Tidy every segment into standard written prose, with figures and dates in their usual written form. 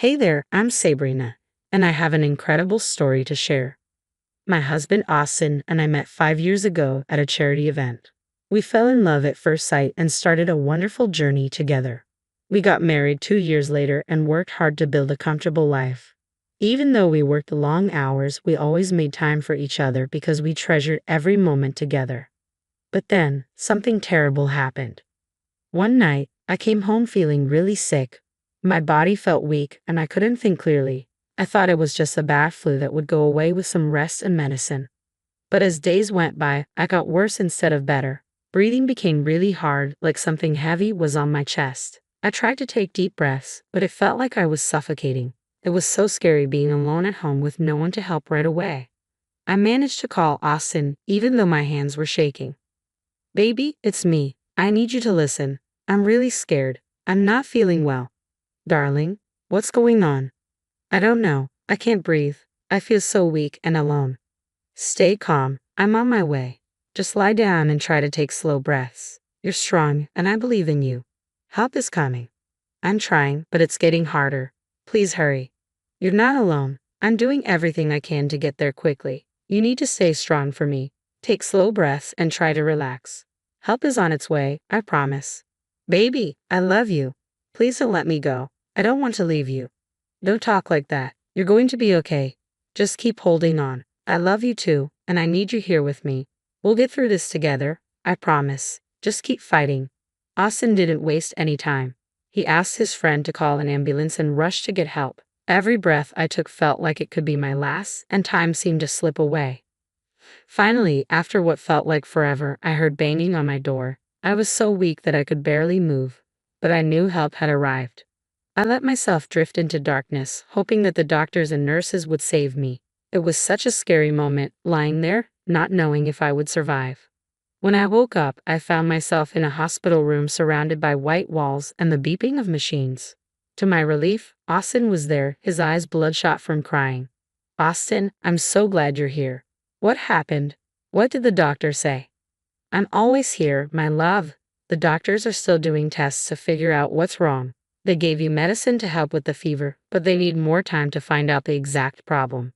Hey there, I'm Sabrina, and I have an incredible story to share. My husband Austin and I met 5 years ago at a charity event. We fell in love at first sight and started a wonderful journey together. We got married 2 years later and worked hard to build a comfortable life. Even though we worked long hours, we always made time for each other because we treasured every moment together. But then, something terrible happened. One night, I came home feeling really sick. My body felt weak and I couldn't think clearly. I thought it was just a bad flu that would go away with some rest and medicine. But as days went by, I got worse instead of better. Breathing became really hard, like something heavy was on my chest. I tried to take deep breaths, but it felt like I was suffocating. It was so scary being alone at home with no one to help right away. I managed to call Austin, even though my hands were shaking. "Baby, it's me. I need you to listen. I'm really scared. I'm not feeling well." "Darling, what's going on?" "I don't know. I can't breathe. I feel so weak and alone." "Stay calm. I'm on my way. Just lie down and try to take slow breaths. You're strong, and I believe in you. Help is coming." "I'm trying, but it's getting harder. Please hurry." "You're not alone. I'm doing everything I can to get there quickly. You need to stay strong for me. Take slow breaths and try to relax. Help is on its way, I promise." "Baby, I love you. Please don't let me go. I don't want to leave you." "Don't talk like that. You're going to be okay. Just keep holding on. I love you too, and I need you here with me. We'll get through this together, I promise. Just keep fighting." Austin didn't waste any time. He asked his friend to call an ambulance and rushed to get help. Every breath I took felt like it could be my last, and time seemed to slip away. Finally, after what felt like forever, I heard banging on my door. I was so weak that I could barely move, but I knew help had arrived. I let myself drift into darkness, hoping that the doctors and nurses would save me. It was such a scary moment, lying there, not knowing if I would survive. When I woke up, I found myself in a hospital room surrounded by white walls and the beeping of machines. To my relief, Austin was there, his eyes bloodshot from crying. "Austin, I'm so glad you're here. What happened? What did the doctor say?" "I'm always here, my love. The doctors are still doing tests to figure out what's wrong. They gave you medicine to help with the fever, but they need more time to find out the exact problem.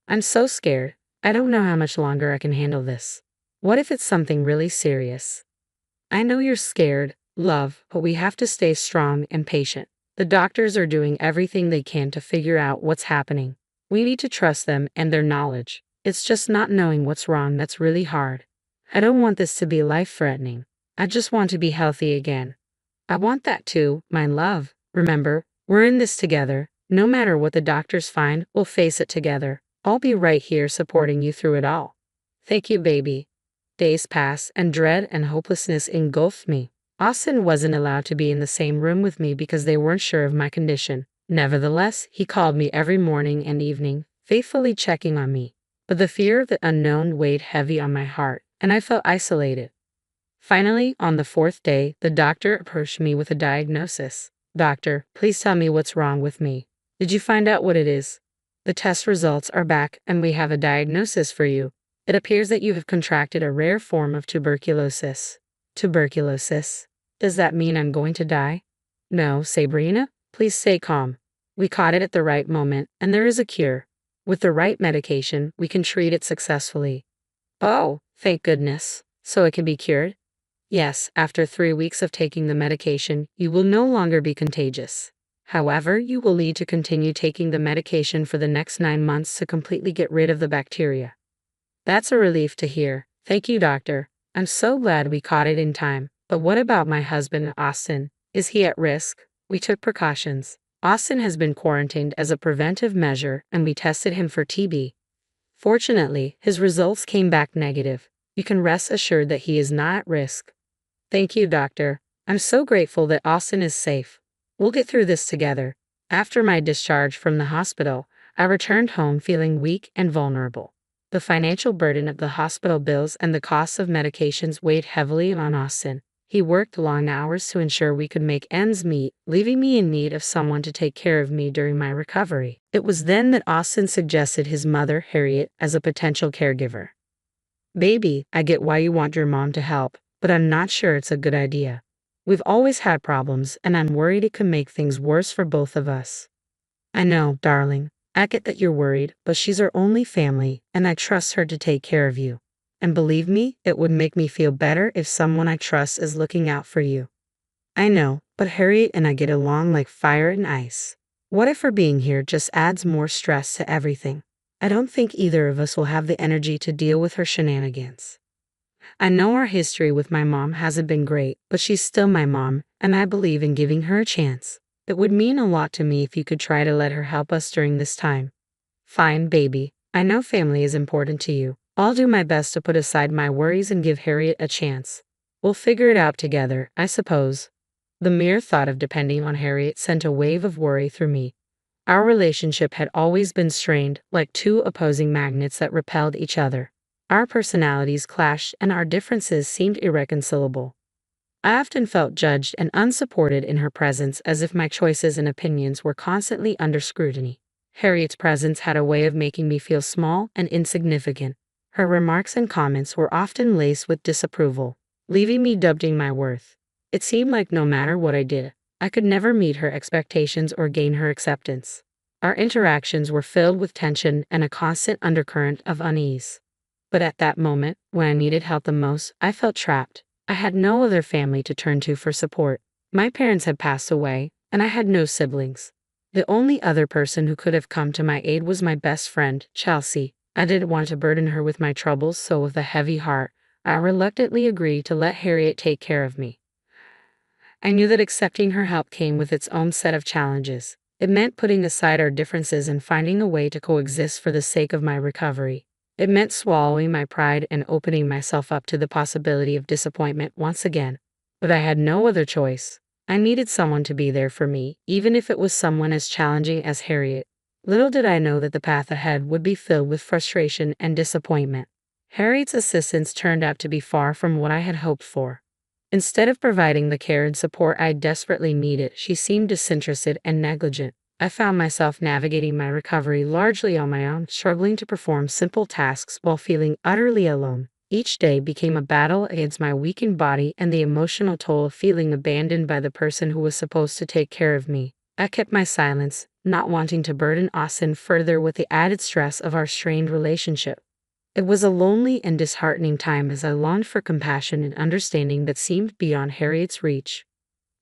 I'm so scared. I don't know how much longer I can handle this. What if it's something really serious?" "I know you're scared, love, but we have to stay strong and patient. The doctors are doing everything they can to figure out what's happening. We need to trust them and their knowledge. It's just not knowing what's wrong that's really hard. I don't want this to be life-threatening. I just want to be healthy again." "I want that too, my love. Remember, we're in this together. No matter what the doctors find, we'll face it together. I'll be right here supporting you through it all." "Thank you, baby." Days passed, and dread and hopelessness engulfed me. Austin wasn't allowed to be in the same room with me because they weren't sure of my condition. Nevertheless, he called me every morning and evening, faithfully checking on me. But the fear of the unknown weighed heavy on my heart, and I felt isolated. Finally, on the fourth day, the doctor approached me with a diagnosis. "Doctor, please tell me what's wrong with me. Did you find out what it is? The test results are back, and we have a diagnosis for you. It appears that you have contracted a rare form of tuberculosis." "Tuberculosis? Does that mean I'm going to die?" "No, Sabrina. Please stay calm. We caught it at the right moment, and there is a cure. With the right medication, we can treat it successfully." "Oh, thank goodness. So it can be cured?" "Yes, after 3 weeks of taking the medication, you will no longer be contagious. However, you will need to continue taking the medication for the next 9 months to completely get rid of the bacteria." "That's a relief to hear. Thank you, doctor. I'm so glad we caught it in time. But what about my husband, Austin? Is he at risk?" "We took precautions. Austin has been quarantined as a preventive measure, and we tested him for TB. Fortunately, his results came back negative. You can rest assured that he is not at risk." "Thank you, doctor. I'm so grateful that Austin is safe. We'll get through this together." After my discharge from the hospital, I returned home feeling weak and vulnerable. The financial burden of the hospital bills and the costs of medications weighed heavily on Austin. He worked long hours to ensure we could make ends meet, leaving me in need of someone to take care of me during my recovery. It was then that Austin suggested his mother, Harriet, as a potential caregiver. "Baby, I get why you want your mom to help, but I'm not sure it's a good idea. We've always had problems, and I'm worried it could make things worse for both of us." I know, darling. I get that you're worried, but she's our only family, and I trust her to take care of you. And believe me, it would make me feel better if someone I trust is looking out for you. I know, but Harriet and I get along like fire and ice. What if her being here just adds more stress to everything? I don't think either of us will have the energy to deal with her shenanigans. I know our history with my mom hasn't been great, but she's still my mom, and I believe in giving her a chance. It would mean a lot to me if you could try to let her help us during this time. Fine, baby. I know family is important to you. I'll do my best to put aside my worries and give Harriet a chance. We'll figure it out together, I suppose. The mere thought of depending on Harriet sent a wave of worry through me. Our relationship had always been strained, like two opposing magnets that repelled each other. Our personalities clashed and our differences seemed irreconcilable. I often felt judged and unsupported in her presence, as if my choices and opinions were constantly under scrutiny. Harriet's presence had a way of making me feel small and insignificant. Her remarks and comments were often laced with disapproval, leaving me doubting my worth. It seemed like no matter what I did, I could never meet her expectations or gain her acceptance. Our interactions were filled with tension and a constant undercurrent of unease. But at that moment, when I needed help the most, I felt trapped. I had no other family to turn to for support. My parents had passed away, and I had no siblings. The only other person who could have come to my aid was my best friend, Chelsea. I didn't want to burden her with my troubles, so with a heavy heart, I reluctantly agreed to let Harriet take care of me. I knew that accepting her help came with its own set of challenges. It meant putting aside our differences and finding a way to coexist for the sake of my recovery. It meant swallowing my pride and opening myself up to the possibility of disappointment once again. But I had no other choice. I needed someone to be there for me, even if it was someone as challenging as Harriet. Little did I know that the path ahead would be filled with frustration and disappointment. Harriet's assistance turned out to be far from what I had hoped for. Instead of providing the care and support I desperately needed, she seemed disinterested and negligent. I found myself navigating my recovery largely on my own, struggling to perform simple tasks while feeling utterly alone. Each day became a battle against my weakened body and the emotional toll of feeling abandoned by the person who was supposed to take care of me. I kept my silence, not wanting to burden Austin further with the added stress of our strained relationship. It was a lonely and disheartening time as I longed for compassion and understanding that seemed beyond Harriet's reach.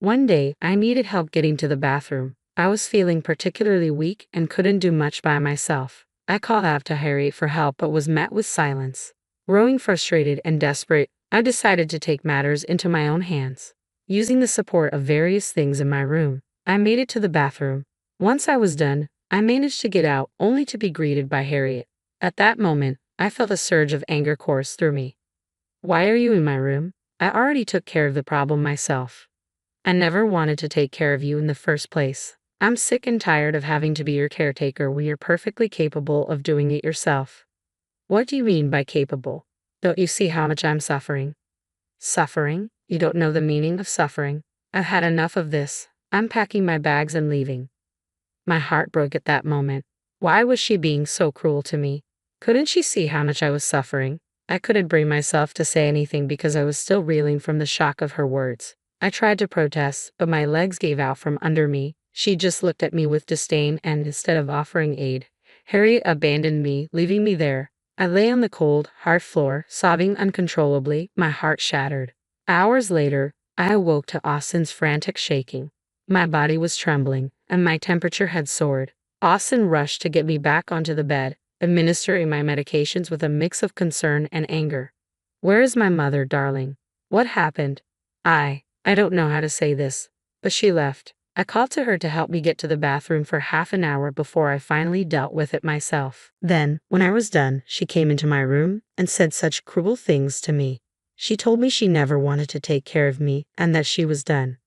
One day, I needed help getting to the bathroom. I was feeling particularly weak and couldn't do much by myself. I called out to Harriet for help but was met with silence. Growing frustrated and desperate, I decided to take matters into my own hands. Using the support of various things in my room, I made it to the bathroom. Once I was done, I managed to get out only to be greeted by Harriet. At that moment, I felt a surge of anger course through me. "Why are you in my room? I already took care of the problem myself. I never wanted to take care of you in the first place. I'm sick and tired of having to be your caretaker when you're perfectly capable of doing it yourself." "What do you mean by capable? Don't you see how much I'm suffering?" "Suffering? You don't know the meaning of suffering. I've had enough of this. I'm packing my bags and leaving." My heart broke at that moment. Why was she being so cruel to me? Couldn't she see how much I was suffering? I couldn't bring myself to say anything because I was still reeling from the shock of her words. I tried to protest, but my legs gave out from under me. She just looked at me with disdain and, instead of offering aid, Harriet abandoned me, leaving me there. I lay on the cold, hard floor, sobbing uncontrollably, my heart shattered. Hours later, I awoke to Austin's frantic shaking. My body was trembling, and my temperature had soared. Austin rushed to get me back onto the bed, administering my medications with a mix of concern and anger. "Where is my mother, darling? What happened?" I don't know how to say this, but she left. I called to her to help me get to the bathroom for half an hour before I finally dealt with it myself. Then, when I was done, she came into my room and said such cruel things to me. She told me she never wanted to take care of me and that she was done.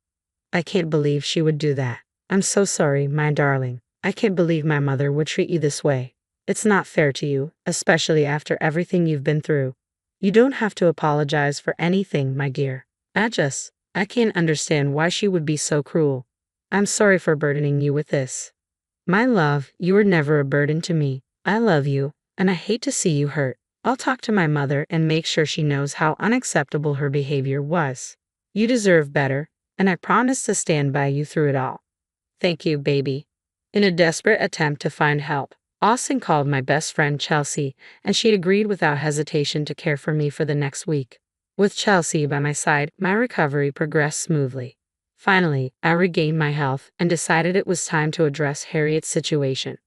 I can't believe she would do that. "I'm so sorry, my darling. I can't believe my mother would treat you this way. It's not fair to you, especially after everything you've been through. You don't have to apologize for anything, my dear. I can't understand why she would be so cruel. I'm sorry for burdening you with this." "My love, you were never a burden to me. I love you, and I hate to see you hurt. I'll talk to my mother and make sure she knows how unacceptable her behavior was. You deserve better, and I promise to stand by you through it all." "Thank you, baby." In a desperate attempt to find help, Austin called my best friend Chelsea, and she agreed without hesitation to care for me for the next week. With Chelsea by my side, my recovery progressed smoothly. Finally, I regained my health and decided it was time to address Harriet's situation.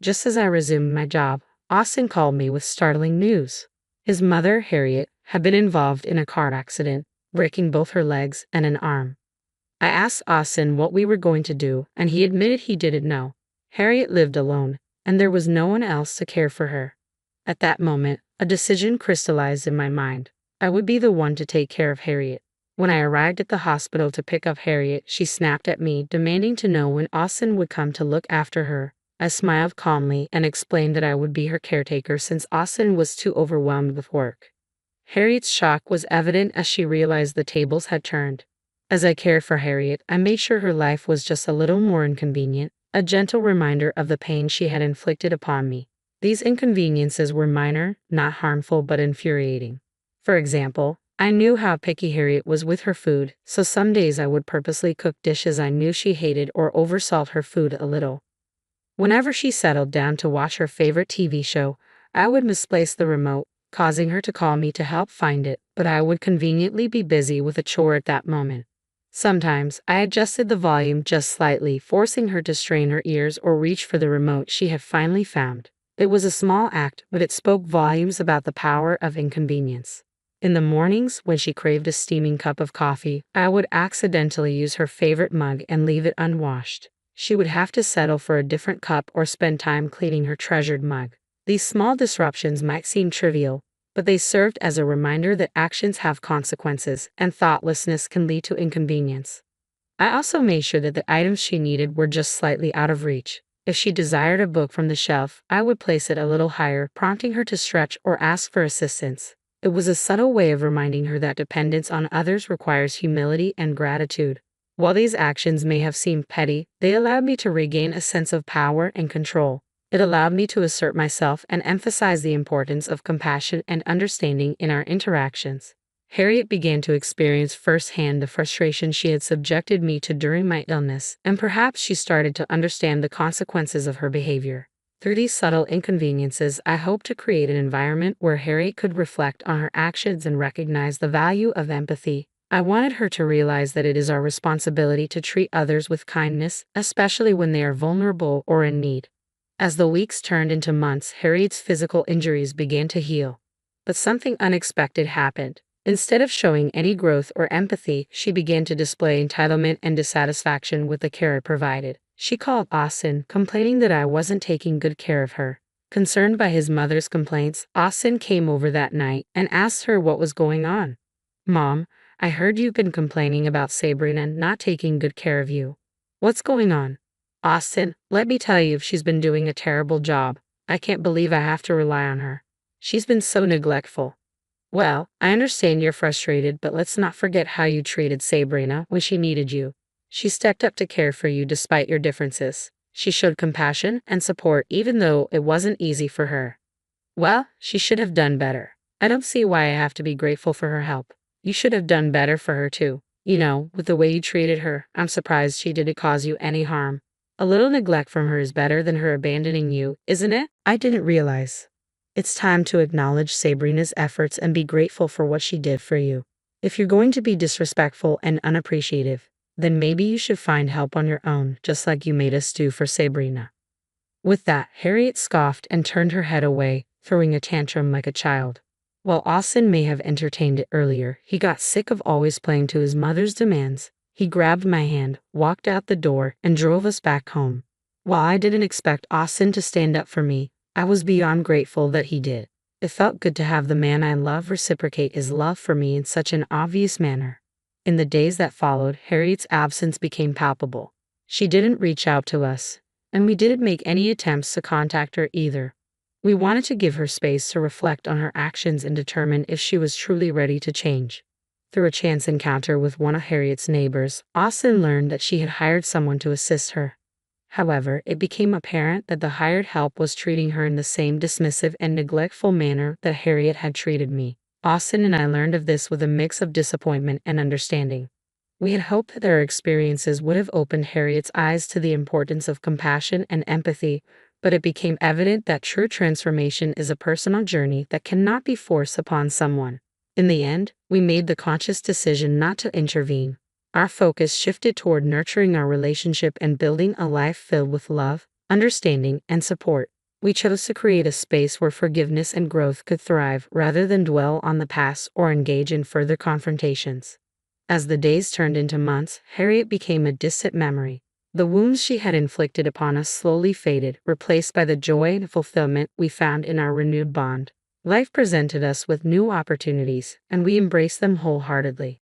Just as I resumed my job, Austin called me with startling news. His mother, Harriet, had been involved in a car accident, breaking both her legs and an arm. I asked Austin what we were going to do, and he admitted he didn't know. Harriet lived alone, and there was no one else to care for her. At that moment, a decision crystallized in my mind. I would be the one to take care of Harriet. When I arrived at the hospital to pick up Harriet, she snapped at me, demanding to know when Austin would come to look after her. I smiled calmly and explained that I would be her caretaker since Austin was too overwhelmed with work. Harriet's shock was evident as she realized the tables had turned. As I cared for Harriet, I made sure her life was just a little more inconvenient, a gentle reminder of the pain she had inflicted upon me. These inconveniences were minor, not harmful, but infuriating. For example, I knew how picky Harriet was with her food, so some days I would purposely cook dishes I knew she hated or oversalt her food a little. Whenever she settled down to watch her favorite TV show, I would misplace the remote, causing her to call me to help find it, but I would conveniently be busy with a chore at that moment. Sometimes, I adjusted the volume just slightly, forcing her to strain her ears or reach for the remote she had finally found. It was a small act, but it spoke volumes about the power of inconvenience. In the mornings, when she craved a steaming cup of coffee, I would accidentally use her favorite mug and leave it unwashed. She would have to settle for a different cup or spend time cleaning her treasured mug. These small disruptions might seem trivial, but they served as a reminder that actions have consequences and thoughtlessness can lead to inconvenience. I also made sure that the items she needed were just slightly out of reach. If she desired a book from the shelf, I would place it a little higher, prompting her to stretch or ask for assistance. It was a subtle way of reminding her that dependence on others requires humility and gratitude. While these actions may have seemed petty, they allowed me to regain a sense of power and control. It allowed me to assert myself and emphasize the importance of compassion and understanding in our interactions. Harriet began to experience firsthand the frustration she had subjected me to during my illness, and perhaps she started to understand the consequences of her behavior. Through these subtle inconveniences, I hope to create an environment where Harriet could reflect on her actions and recognize the value of empathy. I wanted her to realize that it is our responsibility to treat others with kindness, especially when they are vulnerable or in need. As the weeks turned into months, Harriet's physical injuries began to heal. But something unexpected happened. Instead of showing any growth or empathy, she began to display entitlement and dissatisfaction with the care I provided. She called Austin, complaining that I wasn't taking good care of her. Concerned by his mother's complaints, Austin came over that night and asked her what was going on. "Mom, I heard you've been complaining about Sabrina not taking good care of you. What's going on?" "Austin, let me tell you, she's been doing a terrible job. I can't believe I have to rely on her. She's been so neglectful." "Well, I understand you're frustrated, but let's not forget how you treated Sabrina when she needed you. She stepped up to care for you despite your differences. She showed compassion and support even though it wasn't easy for her." "Well, she should have done better. I don't see why I have to be grateful for her help. You should have done better for her too. With the way you treated her, I'm surprised she didn't cause you any harm. A little neglect from her is better than her abandoning you, isn't it?" I didn't realize. It's time to acknowledge Sabrina's efforts and be grateful for what she did for you. If you're going to be disrespectful and unappreciative, then maybe you should find help on your own, just like you made us do for Sabrina. With that, Harriet scoffed and turned her head away, throwing a tantrum like a child. While Austin may have entertained it earlier, he got sick of always playing to his mother's demands. He grabbed my hand, walked out the door, and drove us back home. While I didn't expect Austin to stand up for me, I was beyond grateful that he did. It felt good to have the man I love reciprocate his love for me in such an obvious manner. In the days that followed, Harriet's absence became palpable. She didn't reach out to us, and we didn't make any attempts to contact her either. We wanted to give her space to reflect on her actions and determine if she was truly ready to change. Through a chance encounter with one of Harriet's neighbors, Austin learned that she had hired someone to assist her. However, it became apparent that the hired help was treating her in the same dismissive and neglectful manner that Harriet had treated me. Austin and I learned of this with a mix of disappointment and understanding. We had hoped that their experiences would have opened Harriet's eyes to the importance of compassion and empathy, but it became evident that true transformation is a personal journey that cannot be forced upon someone. In the end, we made the conscious decision not to intervene. Our focus shifted toward nurturing our relationship and building a life filled with love, understanding, and support. We chose to create a space where forgiveness and growth could thrive rather than dwell on the past or engage in further confrontations. As the days turned into months, Harriet became a distant memory. The wounds she had inflicted upon us slowly faded, replaced by the joy and fulfillment we found in our renewed bond. Life presented us with new opportunities, and we embraced them wholeheartedly.